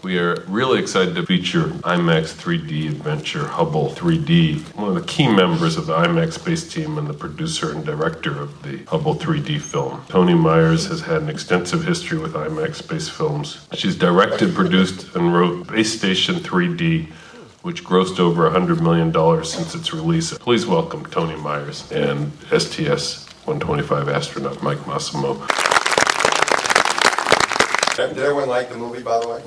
We are really excited to feature IMAX 3D adventure Hubble 3D, one of the key members of the IMAX space team and the producer and director of the Hubble 3D film. Toni Myers has had an extensive history with IMAX space films. She's directed, produced, and wrote Space Station 3D, which grossed over $100 million since its release. Please welcome Toni Myers and STS-125 astronaut Mike Massimino. Did everyone like the movie, by the way?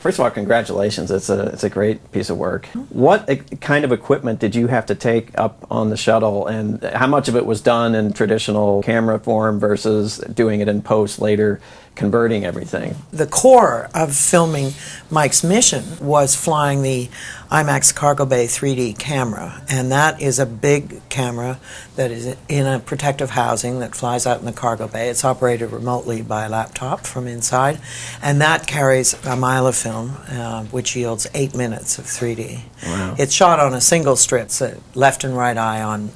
First of all, congratulations. It's a great piece of work. What kind of equipment did you have to take up on the shuttle, and how much of it was done in traditional camera form versus doing it in post later, converting everything? The core of filming Mike's mission was flying the IMAX Cargo Bay 3D camera, and that is a big camera that is in a protective housing that flies out in the cargo bay. It's operated remotely by a laptop from inside, and that carries a mile of film, which yields 8 minutes of 3D. Wow. It's shot on a single strip, so left and right eye on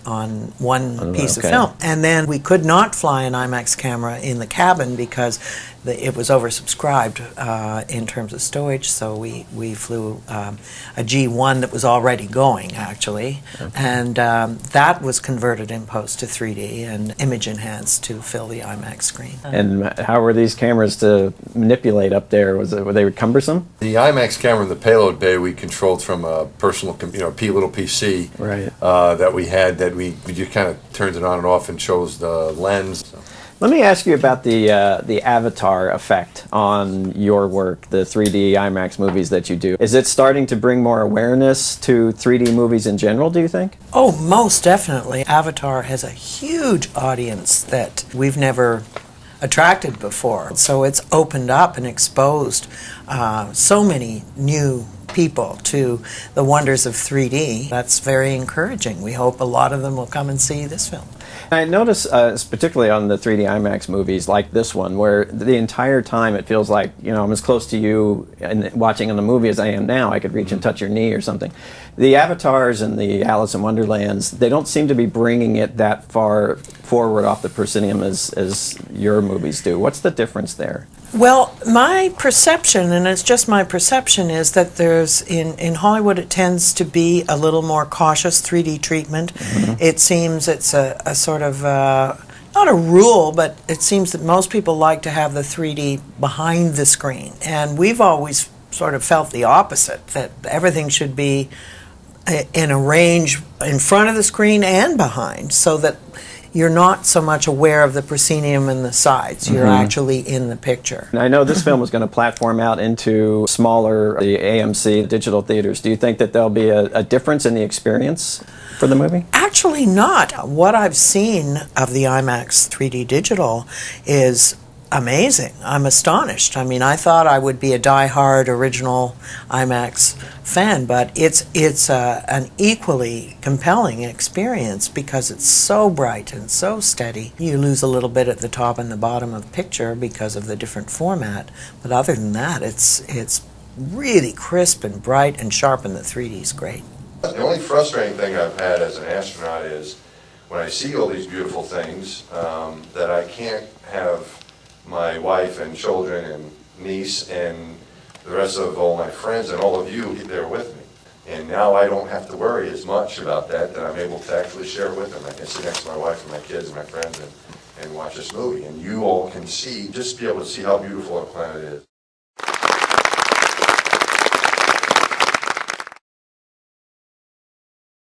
one piece of film. And then we could not fly an IMAX camera in the cabin because it was oversubscribed in terms of stowage, so we flew a G1 that was already going, actually, and that was converted in post to 3D and image enhanced to fill the IMAX screen. And how were these cameras to manipulate up there? Were they cumbersome? The IMAX camera in the payload bay we controlled from a personal, little PC that we had. That we just kind of turned it on and off and chose the lens. So. Let me ask you about the avatar effect on your work, the 3D IMAX movies that you do. Is it starting to bring more awareness to 3D movies in general, do you think? Oh, most definitely. Avatar has a huge audience that we've never attracted before. So it's opened up and exposed so many new people to the wonders of 3D. That's very encouraging. We hope a lot of them will come and see this film. I notice, particularly on the 3D IMAX movies like this one, where the entire time it feels like, I'm as close to you and watching on the movie as I am now. I could reach and touch your knee or something. The avatars and the Alice in Wonderlands, they don't seem to be bringing it that far forward off the proscenium as your movies do. What's the difference there? Well, my perception, and it's just my perception, is that there's, in Hollywood, it tends to be a little more cautious 3D treatment. Mm-hmm. It seems it's a sort of, not a rule, but it seems that most people like to have the 3D behind the screen. And we've always sort of felt the opposite, that everything should be in a range in front of the screen and behind, so that you're not so much aware of the proscenium and the sides. You're actually in the picture. I know this film is going to platform out into smaller, the AMC digital theaters. Do you think that there'll be a difference in the experience for the movie? Actually not. What I've seen of the IMAX 3D digital is amazing. I'm astonished. I mean, I thought I would be a die-hard original IMAX fan, but it's an equally compelling experience because it's so bright and so steady. You lose a little bit at the top and the bottom of the picture because of the different format, but other than that, it's really crisp and bright and sharp, and the 3D is great. The only frustrating thing I've had as an astronaut is when I see all these beautiful things that I can't have my wife and children and niece and the rest of all my friends and all of you there with me. And now I don't have to worry as much about that I'm able to actually share it with them. I can sit next to my wife and my kids and my friends and watch this movie. And you all can see, just be able to see how beautiful our planet is.